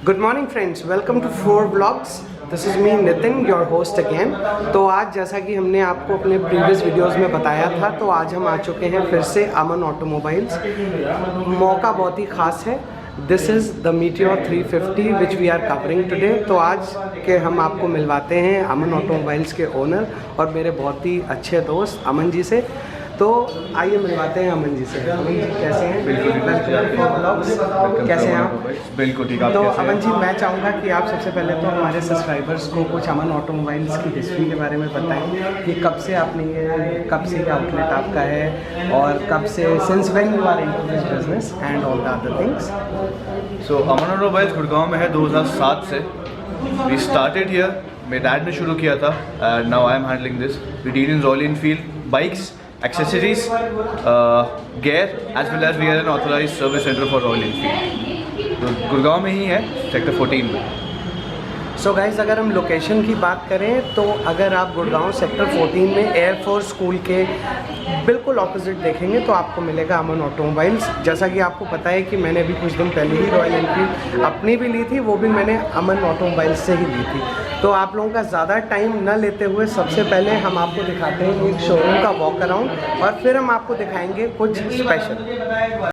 Good morning friends, welcome to 4 blogs. This is me Nitin, your host again. तो आज जैसा कि हमने आपको अपने प्रीवियस वीडियोस में बताया था, तो आज हम आ चुके हैं फिर से अमन ऑटोमोबाइल्स। मौका बहुत ही ख़ास है। This is the Meteor 350 which we are covering today. तो आज के हम आपको मिलवाते हैं अमन ऑटोमोबाइल्स के ओनर और मेरे बहुत ही अच्छे दोस्त अमन जी से। तो आइए मिलवाते हैं अमन जी से। अमन जी कैसे हैं? बिल्कुल कैसे हैं आप? बिल्कुल ठीक। तो अमन जी, मैं चाहूँगा कि आप सबसे पहले तो हमारे सब्सक्राइबर्स को कुछ अमन ऑटोमोबाइल्स की हिस्ट्री के बारे में बताएं कि कब से आपने कब से आउटलेट आपका है और कब से since when you are into this business and all the other things. So Aman automobiles Gurgaon में है 2007 से। वी स्टार्टेड हियर, मेरे डैड ने शुरू किया था and now I am handling this. We deal in Royal Enfield bikes, accessories, gear, as well as we are an authorized service center for Royal Enfield। तो गुड़गांव में ही है, सेक्टर 14 में। So guys, अगर हम लोकेशन की बात करें तो अगर आप गुड़गांव सेक्टर 14 में एयरफोर्स स्कूल के बिल्कुल ऑपोजिट देखेंगे तो आपको मिलेगा अमन ऑटोमोबाइल्स। जैसा कि आपको पता है कि मैंने भी कुछ दिन पहले ही रॉयल एनफील्ड अपनी भी ली थी, वो भी मैंने अमन ऑटोमोबाइल्स से ही ली थी। तो आप लोगों का ज़्यादा टाइम न लेते हुए सबसे पहले हम आपको दिखाते हैं एक शोरूम का वॉक अराउंड और फिर हम आपको दिखाएंगे कुछ स्पेशल।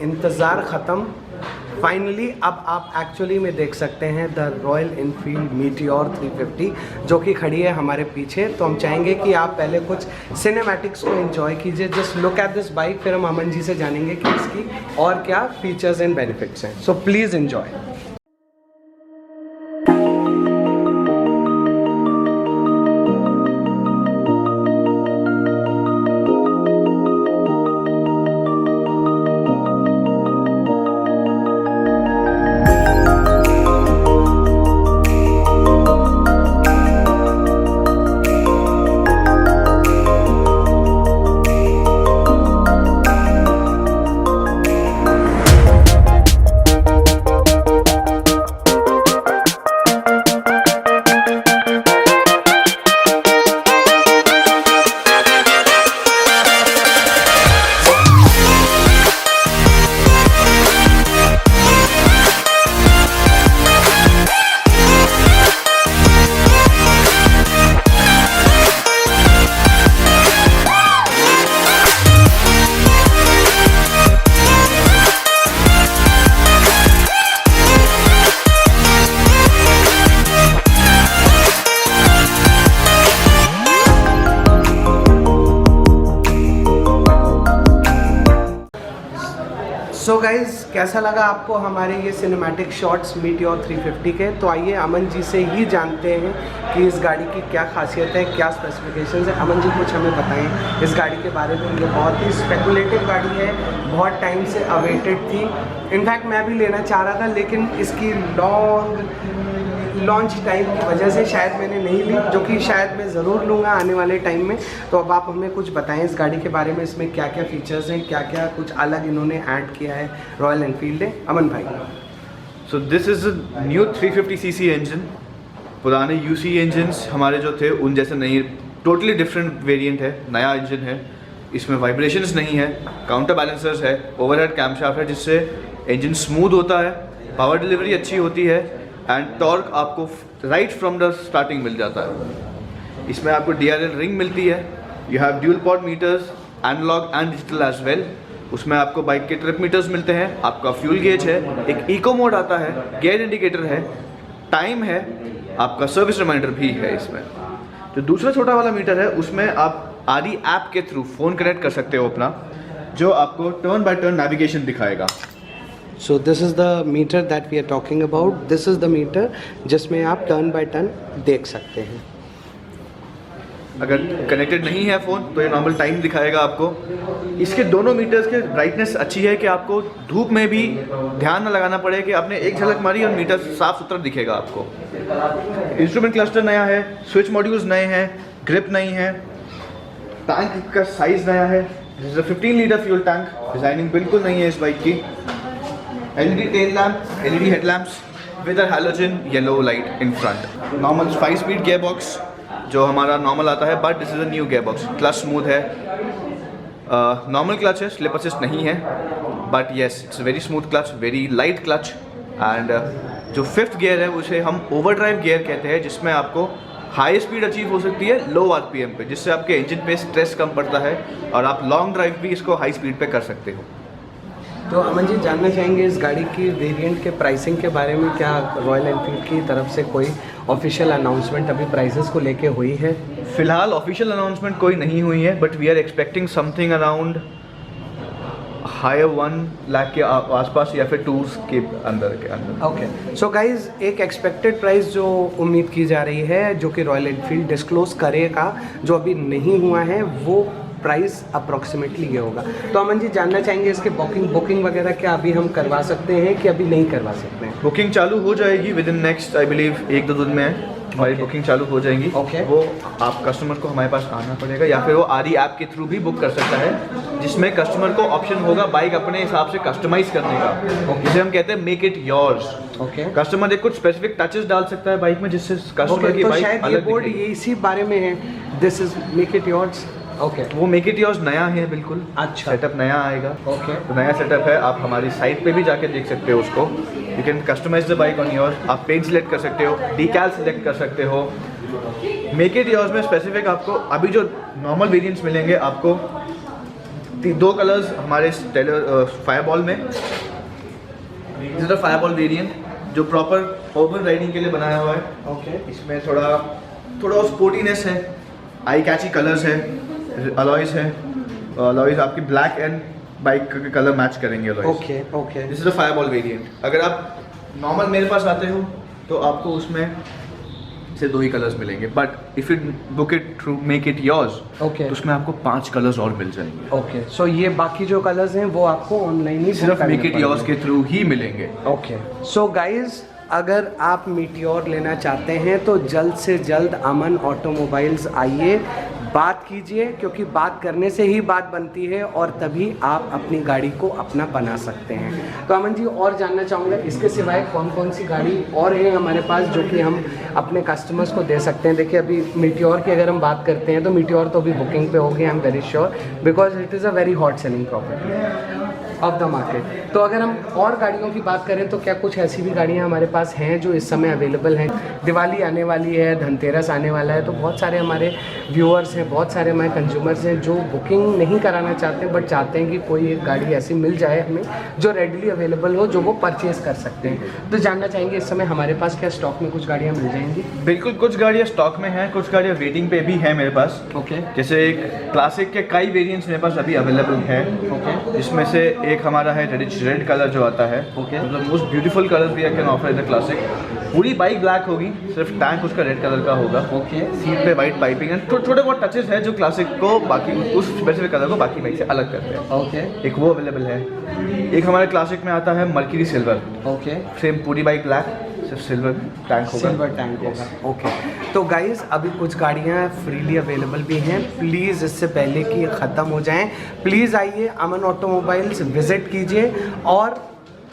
इंतज़ार ख़त्म। फाइनली अब आप एक्चुअली में देख सकते हैं द रॉयल एनफील्ड मीटियोर 350 जो कि खड़ी है हमारे पीछे। तो हम चाहेंगे कि आप पहले कुछ सिनेमैटिक्स को एंजॉय कीजिए। Just look at this bike, फिर हम अमन जी से जानेंगे कि इसकी और क्या फीचर्स एंड बेनिफिट्स हैं। So please enjoy. So guys, कैसा लगा आपको हमारे ये सिनेमैटिक शॉट्स मीटियोर 350 के? तो आइए अमन जी से ही जानते हैं कि इस गाड़ी की क्या खासियत है, क्या स्पेसिफिकेशंस है। अमन जी कुछ हमें बताएं इस गाड़ी के बारे में। ये बहुत ही स्पेकुलेटिव गाड़ी है, बहुत टाइम से अवेटेड थी। इनफैक्ट मैं भी लेना चाह रहा था, लेकिन इसकी लॉन्च टाइम की वजह से शायद मैंने नहीं ली, जो कि शायद मैं ज़रूर लूँगा आने वाले टाइम में। तो अब आप हमें कुछ बताएं इस गाड़ी के बारे में, इसमें क्या क्या फ़ीचर्स हैं, क्या क्या कुछ अलग इन्होंने ऐड किया है रॉयल एनफील्ड ने। अमन भाई। सो this is a new 350cc engine. पुराने UC इंजन्स हमारे जो थे उन जैसे नहीं, टोटली डिफरेंट वेरिएंट है, नया इंजन है। इसमें वाइब्रेशंस नहीं है, काउंटर बैलेंसर्स है, ओवरहेड कैमशाफ्ट है जिससे इंजन स्मूथ होता है, पावर डिलीवरी अच्छी होती है एंड टॉर्क आपको राइट फ्रॉम द स्टार्टिंग मिल जाता है। इसमें आपको DRL रिंग मिलती है। You have dual pod meters, analogue and digital as well. उसमें आपको बाइक के ट्रिप मीटर्स मिलते हैं, आपका फ्यूल गेज है, एक इको मोड आता है, गियर इंडिकेटर है, टाइम है, आपका सर्विस रिमाइंडर भी है। इसमें जो दूसरा छोटा वाला मीटर है उसमें आप RE ऐप के थ्रू फ़ोन कनेक्ट कर सकते हो अपना, जो आपको टर्न बाय टर्न नेविगेशन दिखाएगा। So this is the meter that we are talking about. This is the meter जिसमें आप टर्न बाय टर्न देख सकते हैं। अगर कनेक्टेड नहीं है फ़ोन तो ये नॉर्मल टाइम दिखाएगा आपको। इसके दोनों मीटर्स के ब्राइटनेस अच्छी है कि आपको धूप में भी ध्यान न लगाना पड़े कि आपने एक झलक मारी और मीटर साफ सुथरा दिखेगा आपको। इंस्ट्रूमेंट क्लस्टर नया है, स्विच मॉड्यूल्स नए हैं, ग्रिप नई है, टैंक का साइज़ नया है। 15 लीटर फ्यूल टैंक, डिज़ाइनिंग बिल्कुल नहीं है इस बाइक की। LED tail lamp, LED headlamps with a halogen yellow light in front. Normal 5 speed gear box जो हमारा नॉर्मल आता है, but this is a new gear box. Clutch smooth है, नॉर्मल क्लच है, स्लिप असिस्ट नहीं है, but yes it's very smooth clutch, very light clutch. And जो 5th gear है उसे हम ओवरड्राइव गियर कहते हैं, जिसमें आपको हाई स्पीड अचीव हो सकती है लो RPM पे, जिससे आपके इंजन पे स्ट्रेस कम पड़ता है और आप लॉन्ग ड्राइव भी इसको हाई स्पीड पे कर सकते हो। तो अमन जी जानना चाहेंगे इस गाड़ी की वेरिएंट के प्राइसिंग के बारे में, क्या रॉयल एनफील्ड की तरफ से कोई ऑफिशियल अनाउंसमेंट अभी प्राइसेस को लेके हुई है? फिलहाल ऑफिशियल अनाउंसमेंट कोई नहीं हुई है, but we are expecting something around higher 1 lakh के आसपास या फिर 2 के अंदर। ओके, सो गाइज एक एक्सपेक्टेड प्राइस जो उम्मीद की जा रही है, जो कि रॉयल एनफील्ड डिस्क्लोज करेगा, जो अभी नहीं हुआ है, वो प्राइस अप्रॉक्सीमेटली ये होगा। तो अमन जी जानना चाहेंगे इसके बुकिंग वगैरह क्या अभी हम करवा सकते हैं कि अभी नहीं करवा सकते हैं? बुकिंग चालू हो जाएगी with in next I believe 1-2 दिन में हमारी बुकिंग चालू हो जाएंगी। वो आप कस्टमर को हमारे पास आना पड़ेगा या फिर वो RE ऐप के थ्रू भी बुक कर सकता है, जिसमें कस्टमर को ऑप्शन होगा बाइक अपने हिसाब से कस्टमाइज करने का, जिसे हम कहते हैं मेक इट योर्स। कस्टमर एक कुछ स्पेसिफिक टचेस डाल सकता है बाइक में, जिससे कस्टमर की बाइक अलग बोर्ड ये इसी बारे में है, this is make it yours. Okay, वो मेक इट योर्स नया है बिल्कुल। अच्छा, सेटअप नया आएगा। ओके, तो नया सेटअप है, आप हमारी साइट पे भी जाके देख सकते हो उसको। You can customise the bike on your. आप पेंट सिलेक्ट कर सकते हो, डीकैल सिलेक्ट कर सकते हो। मेक इट योर्स में स्पेसिफिक आपको अभी जो नॉर्मल वेरिएंट्स मिलेंगे आपको 2 कलर्स हमारे फायरबॉल में। This is a fireball variant जो प्रॉपर अर्बन राइडिंग के लिए बनाया हुआ है। ओके, इसमें थोड़ा स्पोर्टीनेस है, आई कैची कलर्स है, अलॉयज है। अलॉयज आपकी ब्लैक एंड बाइक के कलर मैच करेंगे alloys. Okay, okay. This is a fireball variant. अगर आप नॉर्मल मेरे पास आते हो तो आपको उसमें से 2 ही कलर्स मिलेंगे, but if you book it through make it yours, okay, तो उसमें आपको 5 कलर्स और मिल जाएंगे। ओके, सो ये बाकी जो कलर्स हैं वो आपको ऑनलाइन ही सिर्फ मेक इट योर्स के थ्रू ही मिलेंगे। ओके, सो गाइज अगर आप मीटियोर लेना चाहते हैं तो जल्द से जल्द अमन ऑटोमोबाइल्स आइए, बात कीजिए, क्योंकि बात करने से ही बात बनती है और तभी आप अपनी गाड़ी को अपना बना सकते हैं। तो अमन जी और जानना चाहूँगा इसके सिवाय कौन कौन सी गाड़ी और है हमारे पास जो कि हम अपने कस्टमर्स को दे सकते हैं? देखिए अभी मीटियोर की अगर हम बात करते हैं तो मीटियोर तो अभी बुकिंग पे होगी, I am very sure, because it is a very hot selling property of the market. तो अगर हम और गाड़ियों की बात करें तो क्या कुछ ऐसी भी गाड़ियाँ हमारे पास हैं जो इस समय अवेलेबल हैं? दिवाली आने वाली है, धनतेरस आने वाला है, तो बहुत सारे हमारे व्यूअर्स हैं, बहुत सारे हमारे कंज्यूमर्स हैं जो बुकिंग नहीं कराना चाहते बट चाहते हैं कि कोई एक गाड़ी ऐसी मिल जाए हमें जो रेडली अवेलेबल हो, जो वो परचेज कर सकते हैं। तो जानना चाहेंगे इस समय हमारे पास क्या स्टॉक में कुछ गाड़ियाँ मिल जाएंगी? बिल्कुल, कुछ गाड़ियाँ स्टॉक में हैं, कुछ गाड़ियाँ वेटिंग पे भी हैं मेरे पास। ओके, जैसे एक क्लासिक के कई वेरिएंट्स मेरे पास अभी अवेलेबल है। ओके, जिसमें से एक हमारा है रेड कलर जो आता है। ओके, मतलब most beautiful colour we can offer the classic. पूरी बाइक ब्लैक होगी, सिर्फ टैंक उसका रेड कलर का होगा। ओके, सीट पे वाइट पाइपिंग एंड छोटे बहुत टचेस है जो क्लासिक को बाकी उस स्पेसिफिक कलर को बाकी बाइक से अलग करते हैं। ओके, एक वो अवेलेबल है। एक हमारे क्लासिक में आता है मर्क्यूरी सिल्वर। ओके, सेम पूरी बाइक ब्लैक, सिर्फ सिल्वर टैंक होगा। सिल्वर टैंक होगा। ओके, तो गाइस अभी कुछ गाड़ियाँ फ्रीली अवेलेबल भी हैं, प्लीज़ इससे पहले कि ये ख़त्म हो जाएं प्लीज़ आइए अमन ऑटोमोबाइल्स विज़िट कीजिए और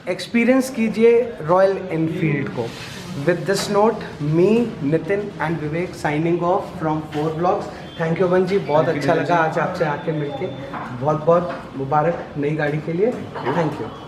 एक्सपीरियंस कीजिए रॉयल एनफील्ड को। With this note me Nitin and Vivek signing off from 4 blogs. Thank you Aman ji, बहुत Thank you, अच्छा नीरज लगा जी। आज आपसे आके मिलके। बहुत बहुत मुबारक नई गाड़ी के लिए। Thank you.